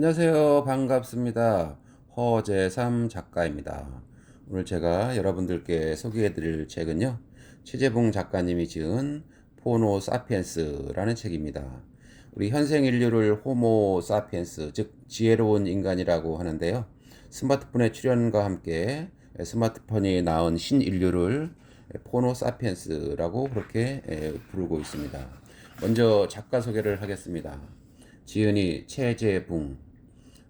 안녕하세요. 반갑습니다. 허재삼 작가입니다. 오늘 제가 여러분들께 소개해 드릴 책은요, 최재봉 작가님이 지은 포노 사피엔스라는 책입니다. 우리 현생 인류를 호모 사피엔스, 즉 지혜로운 인간이라고 하는데요. 스마트폰의 출현과 함께 스마트폰이 낳은 신인류를 포노 사피엔스라고 그렇게 부르고 있습니다. 먼저 작가 소개를 하겠습니다. 지은이 최재붕,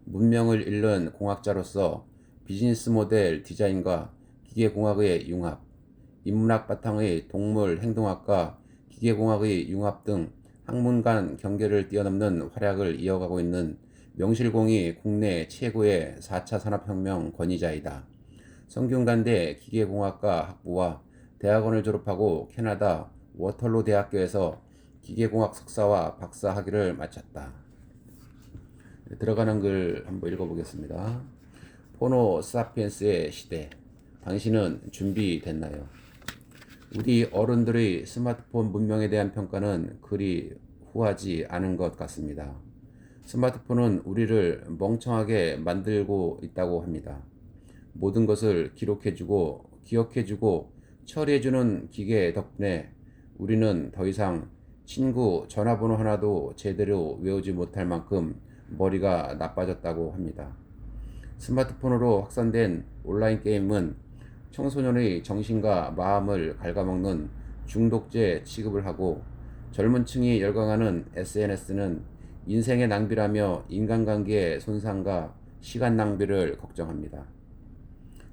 문명을 잃는 공학자로서 비즈니스 모델 디자인과 기계공학의 융합, 인문학 바탕의 동물 행동학과 기계공학의 융합 등 학문 간 경계를 뛰어넘는 활약을 이어가고 있는 명실공히 국내 최고의 4차 산업혁명 권위자이다. 성균관대 기계공학과 학부와 대학원을 졸업하고 캐나다 워털로 대학교에서 기계공학 석사와 박사 학위를 마쳤다. 들어가는 글 한번 읽어보겠습니다. 포노 사피엔스의 시대. 당신은 준비됐나요? 우리 어른들의 스마트폰 문명에 대한 평가는 그리 후하지 않은 것 같습니다. 스마트폰은 우리를 멍청하게 만들고 있다고 합니다. 모든 것을 기록해주고 기억해주고 처리해주는 기계 덕분에 우리는 더 이상 친구 전화번호 하나도 제대로 외우지 못할 만큼 머리가 나빠졌다고 합니다. 스마트폰으로 확산된 온라인 게임은 청소년의 정신과 마음을 갉아먹는 중독제 취급을 하고, 젊은 층이 열광하는 SNS는 인생의 낭비라며 인간관계의 손상과 시간 낭비를 걱정합니다.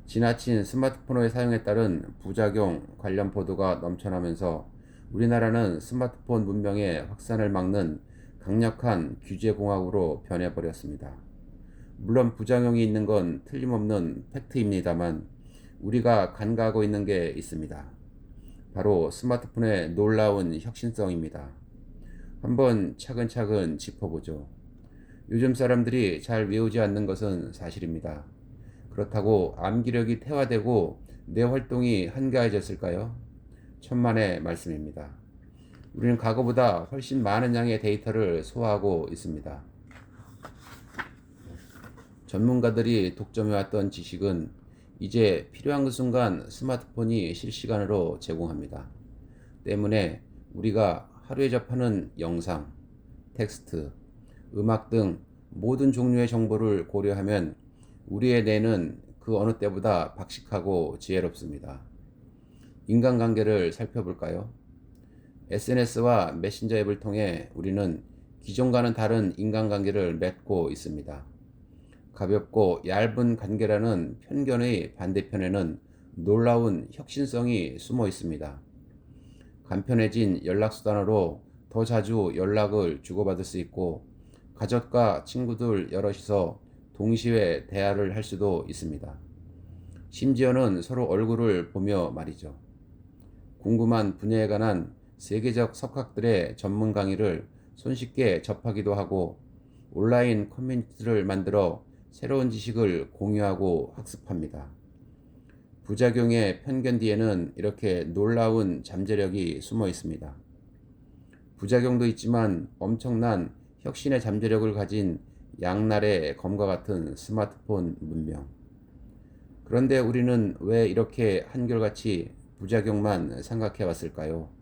지나친 스마트폰의 사용에 따른 부작용 관련 보도가 넘쳐나면서 우리나라는 스마트폰 문명의 확산을 막는 강력한 규제공학으로 변해버렸습니다. 물론 부작용이 있는 건 틀림없는 팩트입니다만 우리가 간과하고 있는 게 있습니다. 바로 스마트폰의 놀라운 혁신성입니다. 한번 차근차근 짚어보죠. 요즘 사람들이 잘 외우지 않는 것은 사실입니다. 그렇다고 암기력이 퇴화되고 뇌 활동이 한가해졌을까요? 천만의 말씀입니다. 우리는 과거보다 훨씬 많은 양의 데이터를 소화하고 있습니다. 전문가들이 독점해왔던 지식은 이제 필요한 그 순간 스마트폰이 실시간으로 제공합니다. 때문에 우리가 하루에 접하는 영상, 텍스트, 음악 등 모든 종류의 정보를 고려하면 우리의 뇌는 그 어느 때보다 박식하고 지혜롭습니다. 인간관계를 살펴볼까요? SNS와 메신저 앱을 통해 우리는 기존과는 다른 인간관계를 맺고 있습니다. 가볍고 얇은 관계라는 편견의 반대편에는 놀라운 혁신성이 숨어 있습니다. 간편해진 연락수단으로 더 자주 연락을 주고받을 수 있고, 가족과 친구들 여럿이서 동시에 대화를 할 수도 있습니다. 심지어는 서로 얼굴을 보며 말이죠. 궁금한 분야에 관한 세계적 석학들의 전문 강의를 손쉽게 접하기도 하고, 온라인 커뮤니티를 만들어 새로운 지식을 공유하고 학습합니다. 부작용의 편견 뒤에는 이렇게 놀라운 잠재력이 숨어 있습니다. 부작용도 있지만 엄청난 혁신의 잠재력을 가진 양날의 검과 같은 스마트폰 문명. 그런데 우리는 왜 이렇게 한결같이 부작용만 생각해 왔을까요?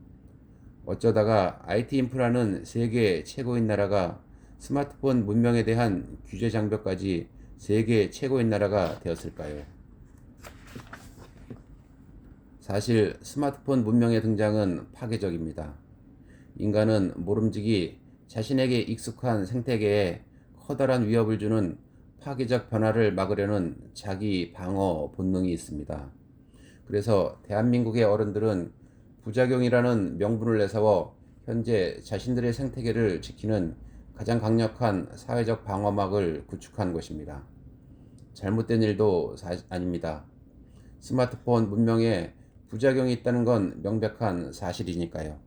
어쩌다가 IT 인프라는 세계 최고인 나라가 스마트폰 문명에 대한 규제 장벽까지 세계 최고인 나라가 되었을까요? 사실 스마트폰 문명의 등장은 파괴적입니다. 인간은 모름지기 자신에게 익숙한 생태계에 커다란 위협을 주는 파괴적 변화를 막으려는 자기 방어 본능이 있습니다. 그래서 대한민국의 어른들은 부작용이라는 명분을 내세워 현재 자신들의 생태계를 지키는 가장 강력한 사회적 방어막을 구축한 것입니다. 잘못된 일도 아닙니다. 스마트폰 문명에 부작용이 있다는 건 명백한 사실이니까요.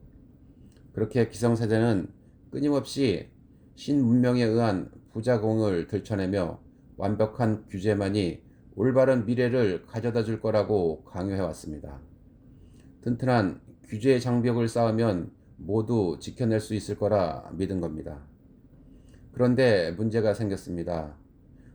그렇게 기성세대는 끊임없이 신문명에 의한 부작용을 들춰내며 완벽한 규제만이 올바른 미래를 가져다 줄 거라고 강요해왔습니다. 튼튼한 규제의 장벽을 쌓으면 모두 지켜낼 수 있을 거라 믿은 겁니다. 그런데 문제가 생겼습니다.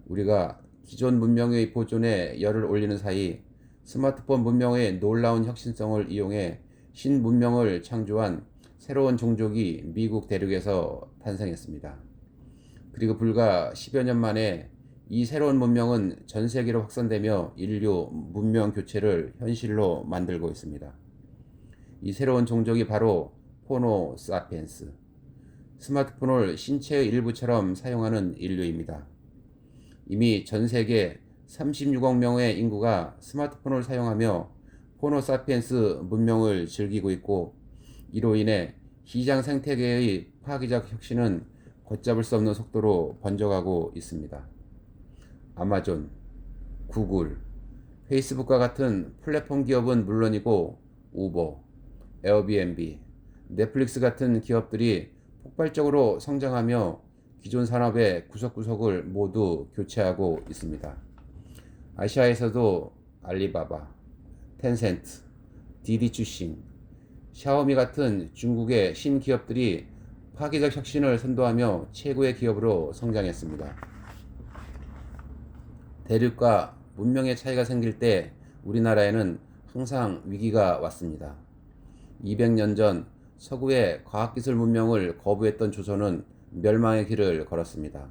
우리가 기존 문명의 보존에 열을 올리는 사이 스마트폰 문명의 놀라운 혁신성을 이용해 신문명을 창조한 새로운 종족이 미국 대륙에서 탄생했습니다. 그리고 불과 10여 년 만에 이 새로운 문명은 전 세계로 확산되며 인류 문명 교체를 현실로 만들고 있습니다. 이 새로운 종족이 바로 호모 사피엔스, 스마트폰을 신체의 일부처럼 사용하는 인류입니다. 이미 전 세계 36억 명의 인구가 스마트폰을 사용하며 호모 사피엔스 문명을 즐기고 있고, 이로 인해 시장 생태계의 파괴적 혁신은 걷잡을 수 없는 속도로 번져가고 있습니다. 아마존, 구글, 페이스북과 같은 플랫폼 기업은 물론이고 우버, 에어비앤비, 넷플릭스 같은 기업들이 폭발적으로 성장하며 기존 산업의 구석구석을 모두 교체하고 있습니다. 아시아에서도 알리바바, 텐센트, 디디추싱, 샤오미 같은 중국의 신기업들이 파괴적 혁신을 선도하며 최고의 기업으로 성장했습니다. 대륙과 문명의 차이가 생길 때 우리나라에는 항상 위기가 왔습니다. 200년 전 서구의 과학기술 문명을 거부했던 조선은 멸망의 길을 걸었습니다.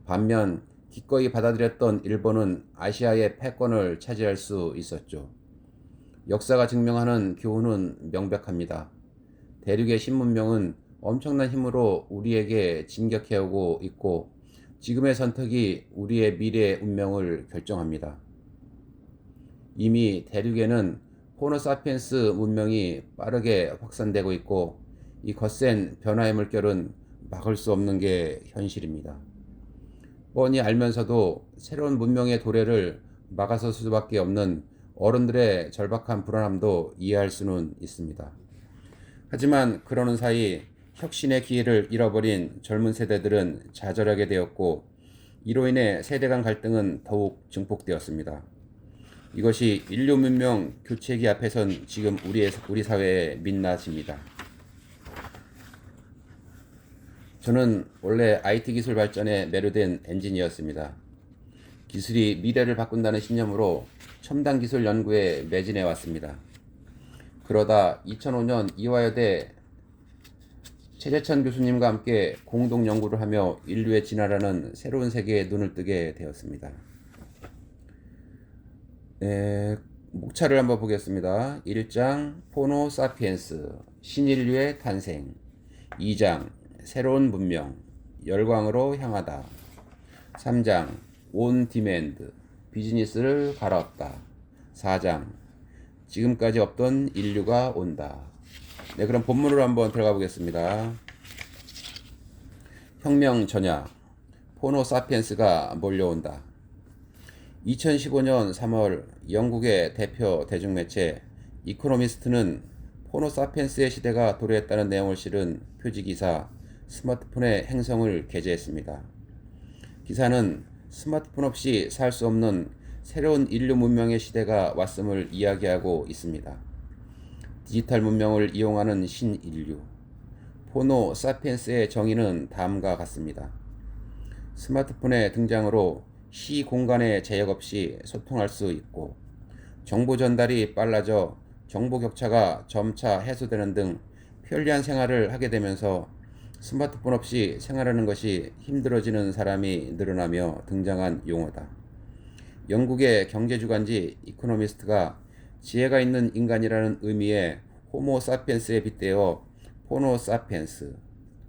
반면 기꺼이 받아들였던 일본은 아시아의 패권을 차지할 수 있었죠. 역사가 증명하는 교훈은 명백합니다. 대륙의 신문명은 엄청난 힘으로 우리에게 진격해오고 있고, 지금의 선택이 우리의 미래의 운명을 결정합니다. 이미 대륙에는 호모사피엔스 문명이 빠르게 확산되고 있고, 이 거센 변화의 물결은 막을 수 없는 게 현실입니다. 뻔히 알면서도 새로운 문명의 도래를 막아설 수밖에 없는 어른들의 절박한 불안함도 이해할 수는 있습니다. 하지만 그러는 사이 혁신의 기회를 잃어버린 젊은 세대들은 좌절하게 되었고, 이로 인해 세대 간 갈등은 더욱 증폭되었습니다. 이것이 인류 문명 교체기 앞에선 지금 우리 사회의 민낯입니다. 저는 원래 IT 기술 발전에 매료된 엔지니어였습니다. 기술이 미래를 바꾼다는 신념으로 첨단 기술 연구에 매진해 왔습니다. 그러다 2005년 이화여대 최재천 교수님과 함께 공동 연구를 하며 인류의 진화라는 새로운 세계에 눈을 뜨게 되었습니다. 목차를 한번 보겠습니다. 1장 호모 사피엔스 신인류의 탄생, 2장 새로운 문명 열광으로 향하다, 3장 온 디맨드 비즈니스를 갈아엎다, 4장 지금까지 없던 인류가 온다. 네, 그럼 본문으로 한번 들어가 보겠습니다. 혁명 전야 호모 사피엔스가 몰려온다. 2015년 3월 영국의 대표 대중매체 이코노미스트는 호모 사피엔스의 시대가 도래했다는 내용을 실은 표지기사 스마트폰의 행성을 게재했습니다. 기사는 스마트폰 없이 살 수 없는 새로운 인류 문명의 시대가 왔음을 이야기하고 있습니다. 디지털 문명을 이용하는 신인류, 호모 사피엔스의 정의는 다음과 같습니다. 스마트폰의 등장으로 시 공간의 제약 없이 소통할 수 있고, 정보 전달이 빨라져 정보 격차가 점차 해소되는 등 편리한 생활을 하게 되면서 스마트폰 없이 생활하는 것이 힘들어지는 사람이 늘어나며 등장한 용어다. 영국의 경제주간지 이코노미스트가 지혜가 있는 인간이라는 의미의 호모 사피엔스에 빗대어 포노 사피엔스,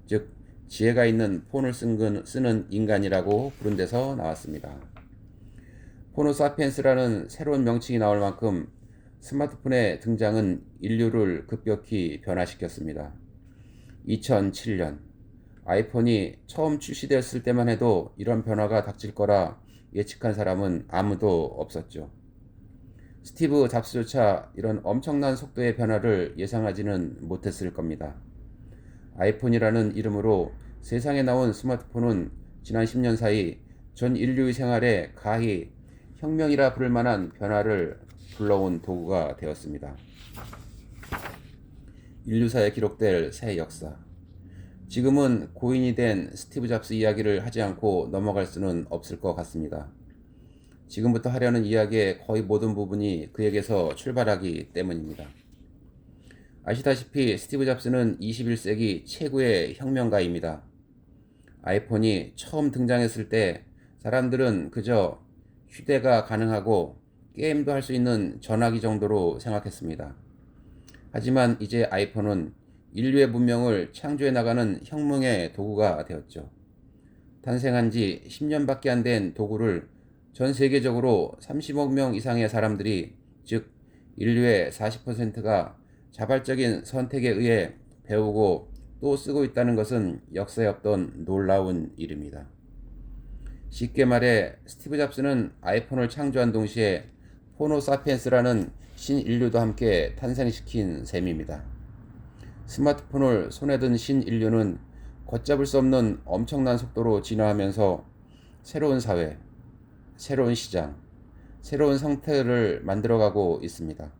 즉 지혜가 있는 폰을 쓰는 인간이라고 부른 데서 나왔습니다. 호모 사피엔스라는 새로운 명칭이 나올 만큼 스마트폰의 등장은 인류를 급격히 변화시켰습니다. 2007년 아이폰이 처음 출시되었을 때만 해도 이런 변화가 닥칠 거라 예측한 사람은 아무도 없었죠. 스티브 잡스조차 이런 엄청난 속도의 변화를 예상하지는 못했을 겁니다. 아이폰이라는 이름으로 세상에 나온 스마트폰은 지난 10년 사이 전 인류의 생활에 가히 혁명이라 부를 만한 변화를 불러온 도구가 되었습니다. 인류사에 기록될 새 역사. 지금은 고인이 된 스티브 잡스 이야기를 하지 않고 넘어갈 수는 없을 것 같습니다. 지금부터 하려는 이야기의 거의 모든 부분이 그에게서 출발하기 때문입니다. 아시다시피 스티브 잡스는 21세기 최고의 혁명가입니다. 아이폰이 처음 등장했을 때 사람들은 그저 휴대가 가능하고 게임도 할 수 있는 전화기 정도로 생각했습니다. 하지만 이제 아이폰은 인류의 문명을 창조해 나가는 혁명의 도구가 되었죠. 탄생한 지 10년밖에 안 된 도구를 전 세계적으로 30억 명 이상의 사람들이, 즉 인류의 40%가 자발적인 선택에 의해 배우고 또 쓰고 있다는 것은 역사에 없던 놀라운 일입니다. 쉽게 말해 스티브 잡스는 아이폰을 창조한 동시에 호모사피엔스라는 신인류도 함께 탄생시킨 셈입니다. 스마트폰을 손에 든 신인류는 걷잡을 수 없는 엄청난 속도로 진화하면서 새로운 사회, 새로운 시장, 새로운 상태를 만들어가고 있습니다.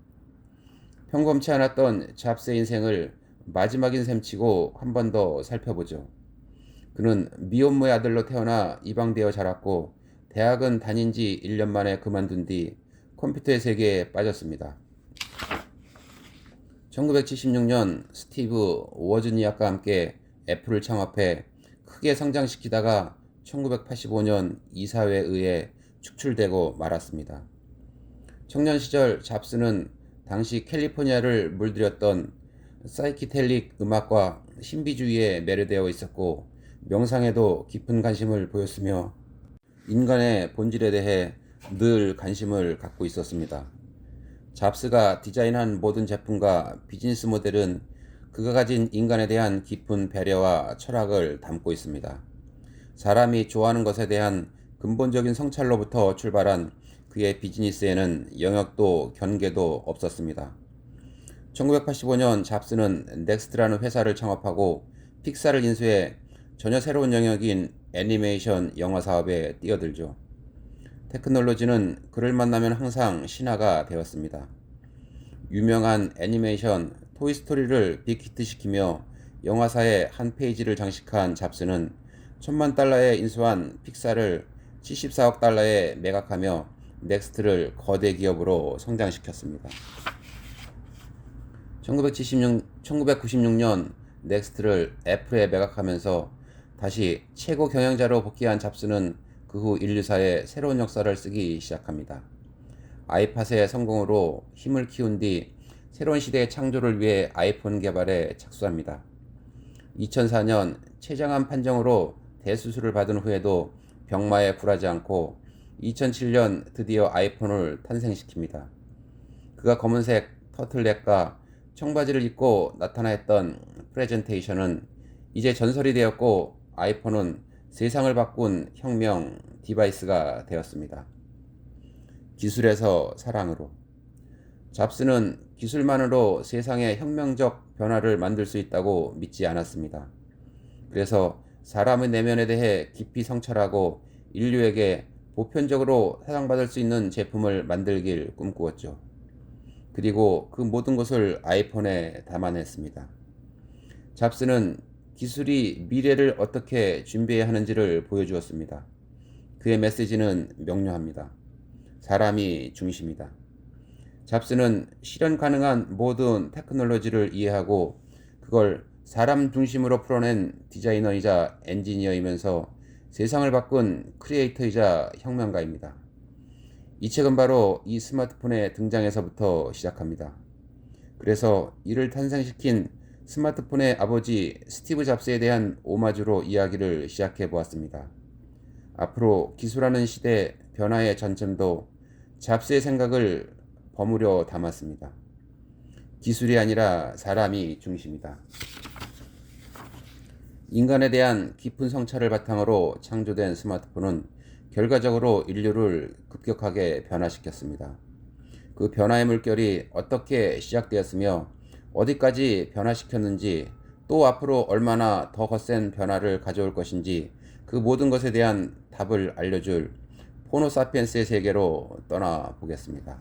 평범치 않았던 잡스의 인생을 마지막인 셈치고 한 번 더 살펴보죠. 그는 미혼모의 아들로 태어나 입양되어 자랐고 대학은 다닌 지 1년 만에 그만둔 뒤 컴퓨터의 세계에 빠졌습니다. 1976년 스티브 워즈니악과 함께 애플을 창업해 크게 성장시키다가 1985년 이사회에 의해 축출되고 말았습니다. 청년 시절 잡스는 당시 캘리포니아를 물들였던 사이키델릭 음악과 신비주의에 매료되어 있었고 명상에도 깊은 관심을 보였으며 인간의 본질에 대해 늘 관심을 갖고 있었습니다. 잡스가 디자인한 모든 제품과 비즈니스 모델은 그가 가진 인간에 대한 깊은 배려와 철학을 담고 있습니다. 사람이 좋아하는 것에 대한 근본적인 성찰로부터 출발한 그의 비즈니스에는 영역도 경계도 없었습니다. 1985년 잡스는 넥스트라는 회사를 창업하고 픽사를 인수해 전혀 새로운 영역인 애니메이션 영화 사업에 뛰어들죠. 테크놀로지는 그를 만나면 항상 신화가 되었습니다. 유명한 애니메이션 토이스토리를 빅히트시키며 영화사의 한 페이지를 장식한 잡스는 $10,000,000에 인수한 픽사를 $74억 매각하며 넥스트를 거대 기업으로 성장시켰습니다. 1996년 넥스트를 애플에 매각하면서 다시 최고 경영자로 복귀한 잡스는 그 후 인류사에 새로운 역사를 쓰기 시작합니다. 아이팟의 성공으로 힘을 키운 뒤 새로운 시대의 창조를 위해 아이폰 개발에 착수합니다. 2004년 췌장암 판정으로 대수술을 받은 후에도 병마에 굴하지 않고 2007년 드디어 아이폰을 탄생시킵니다. 그가 검은색 터틀넥과 청바지를 입고 나타나했던 프레젠테이션은 이제 전설이 되었고 아이폰은 세상을 바꾼 혁명 디바이스가 되었습니다. 기술에서 사랑으로. 잡스는 기술만으로 세상에 혁명적 변화를 만들 수 있다고 믿지 않았습니다. 그래서 사람의 내면에 대해 깊이 성찰하고 인류에게 보편적으로 사랑받을 수 있는 제품을 만들길 꿈꾸었죠. 그리고 그 모든 것을 아이폰에 담아냈습니다. 잡스는 기술이 미래를 어떻게 준비해야 하는지를 보여주었습니다. 그의 메시지는 명료합니다. 사람이 중심이다. 잡스는 실현 가능한 모든 테크놀로지를 이해하고 그걸 사람 중심으로 풀어낸 디자이너이자 엔지니어이면서 세상을 바꾼 크리에이터이자 혁명가입니다. 이 책은 바로 이 스마트폰의 등장에서부터 시작합니다. 그래서 이를 탄생시킨 스마트폰의 아버지 스티브 잡스에 대한 오마주로 이야기를 시작해 보았습니다. 앞으로 기술하는 시대 변화의 전점도 잡스의 생각을 버무려 담았습니다. 기술이 아니라 사람이 중심이다. 인간에 대한 깊은 성찰을 바탕으로 창조된 스마트폰은 결과적으로 인류를 급격하게 변화시켰습니다. 그 변화의 물결이 어떻게 시작되었으며 어디까지 변화시켰는지 또 앞으로 얼마나 더 거센 변화를 가져올 것인지 그 모든 것에 대한 답을 알려줄 호모사피엔스의 세계로 떠나보겠습니다.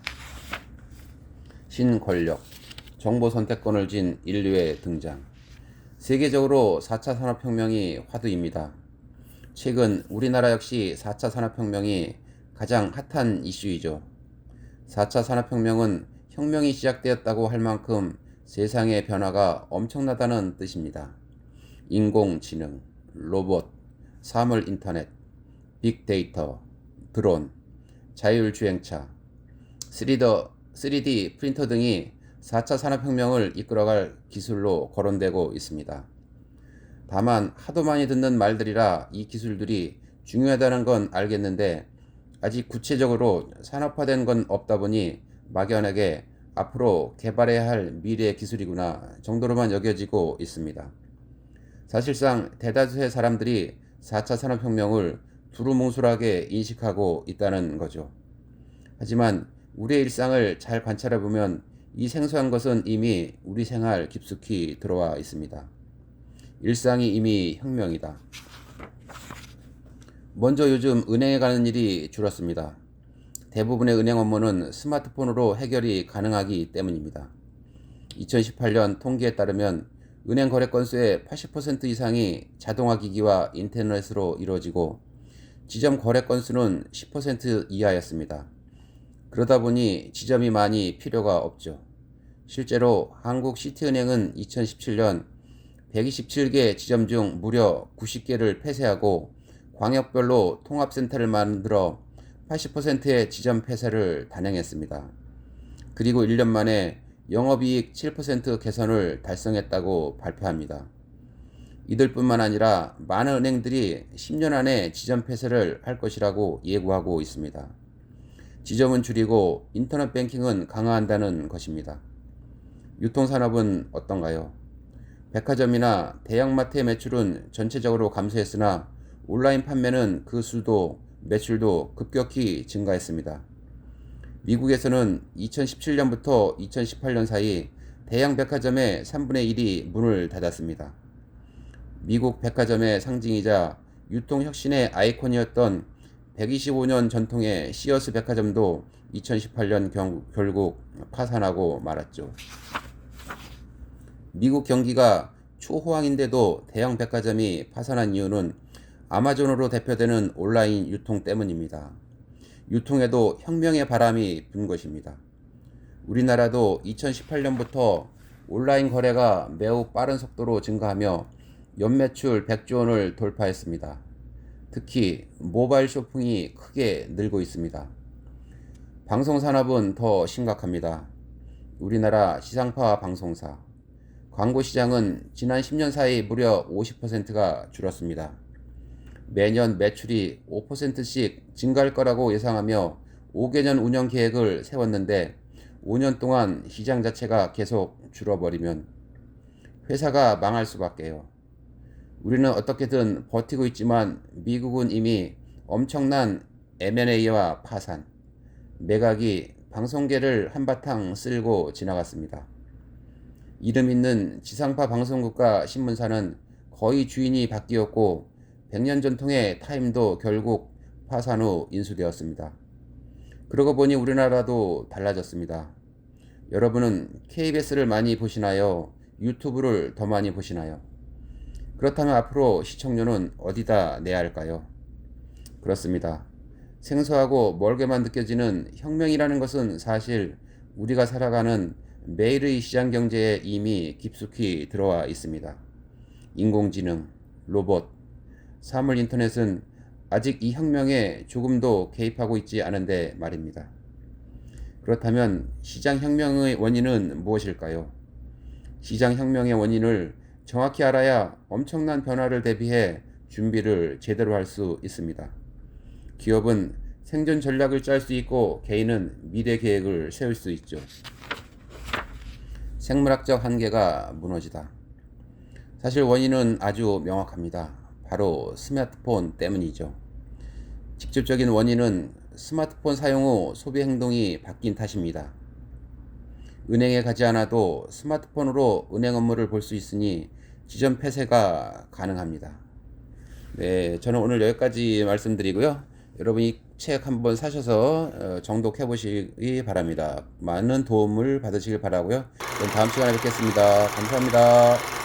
신권력, 정보 선택권을 쥔 인류의 등장. 세계적으로 4차 산업혁명이 화두입니다. 최근 우리나라 역시 4차 산업혁명이 가장 핫한 이슈이죠. 4차 산업혁명은 혁명이 시작되었다고 할 만큼 세상의 변화가 엄청나다는 뜻입니다. 인공지능, 로봇, 사물인터넷, 빅데이터, 드론, 자율주행차, 3D 프린터 등이 4차 산업혁명을 이끌어갈 기술로 거론되고 있습니다. 다만 하도 많이 듣는 말들이라 이 기술들이 중요하다는 건 알겠는데 아직 구체적으로 산업화된 건 없다 보니 막연하게 앞으로 개발해야 할 미래 기술이구나 정도로만 여겨지고 있습니다. 사실상 대다수의 사람들이 4차 산업혁명을 두루뭉술하게 인식하고 있다는 거죠. 하지만 우리의 일상을 잘 관찰해 보면 이 생소한 것은 이미 우리 생활 깊숙이 들어와 있습니다. 일상이 이미 혁명이다. 먼저 요즘 은행에 가는 일이 줄었습니다. 대부분의 은행 업무는 스마트폰으로 해결이 가능하기 때문입니다. 2018년 통계에 따르면 은행 거래 건수의 80% 이상이 자동화 기기와 인터넷으로 이루어지고 지점 거래 건수는 10% 이하였습니다. 그러다 보니 지점이 많이 필요가 없죠. 실제로 한국시티은행은 2017년 127개 지점 중 무려 90개를 폐쇄하고 광역별로 통합센터를 만들어 80%의 지점 폐쇄를 단행했습니다. 그리고 1년 만에 영업이익 7% 개선을 달성했다고 발표합니다. 이들뿐만 아니라 많은 은행들이 10년 안에 지점 폐쇄를 할 것이라고 예고하고 있습니다. 지점은 줄이고 인터넷 뱅킹은 강화한다는 것입니다. 유통산업은 어떤가요? 백화점이나 대형마트의 매출은 전체적으로 감소했으나 온라인 판매는 그 수도 매출도 급격히 증가했습니다. 미국에서는 2017년부터 2018년 사이 대형 백화점의 3분의 1이 문을 닫았습니다. 미국 백화점의 상징이자 유통혁신의 아이콘이었던 125년 전통의 시어스 백화점도 2018년 결국 파산하고 말았죠. 미국 경기가 초호황인데도 대형 백화점이 파산한 이유는 아마존으로 대표되는 온라인 유통 때문입니다. 유통에도 혁명의 바람이 분 것입니다. 우리나라도 2018년부터 온라인 거래가 매우 빠른 속도로 증가하며 연매출 100조 원을 돌파했습니다. 특히 모바일 쇼핑이 크게 늘고 있습니다. 방송산업은 더 심각합니다. 우리나라 지상파 방송사, 광고 시장은 지난 10년 사이 무려 50%가 줄었습니다. 매년 매출이 5%씩 증가할 거라고 예상하며 5개년 운영 계획을 세웠는데 5년 동안 시장 자체가 계속 줄어버리면 회사가 망할 수밖에요. 우리는 어떻게든 버티고 있지만 미국은 이미 엄청난 M&A와 파산, 매각이 방송계를 한바탕 쓸고 지나갔습니다. 이름 있는 지상파 방송국과 신문사는 거의 주인이 바뀌었고 100년 전통의 타임도 결국 파산 후 인수되었습니다. 그러고 보니 우리나라도 달라졌습니다. 여러분은 KBS를 많이 보시나요? 유튜브를 더 많이 보시나요? 그렇다면 앞으로 시청료는 어디다 내야 할까요? 그렇습니다. 생소하고 멀게만 느껴지는 혁명이라는 것은 사실 우리가 살아가는 매일의 시장 경제에 이미 깊숙이 들어와 있습니다. 인공지능, 로봇, 사물인터넷은 아직 이 혁명에 조금도 개입하고 있지 않은데 말입니다. 그렇다면 시장혁명의 원인은 무엇일까요? 시장혁명의 원인을 정확히 알아야 엄청난 변화를 대비해 준비를 제대로 할 수 있습니다. 기업은 생존 전략을 짤 수 있고 개인은 미래 계획을 세울 수 있죠. 생물학적 한계가 무너지다. 사실 원인은 아주 명확합니다. 바로 스마트폰 때문이죠. 직접적인 원인은 스마트폰 사용 후 소비 행동이 바뀐 탓입니다. 은행에 가지 않아도 스마트폰으로 은행 업무를 볼 수 있으니 지점 폐쇄가 가능합니다. 네, 저는 오늘 여기까지 말씀드리고요. 여러분이 책 한번 사셔서 정독해 보시기 바랍니다. 많은 도움을 받으시길 바라고요. 그럼 다음 시간에 뵙겠습니다. 감사합니다.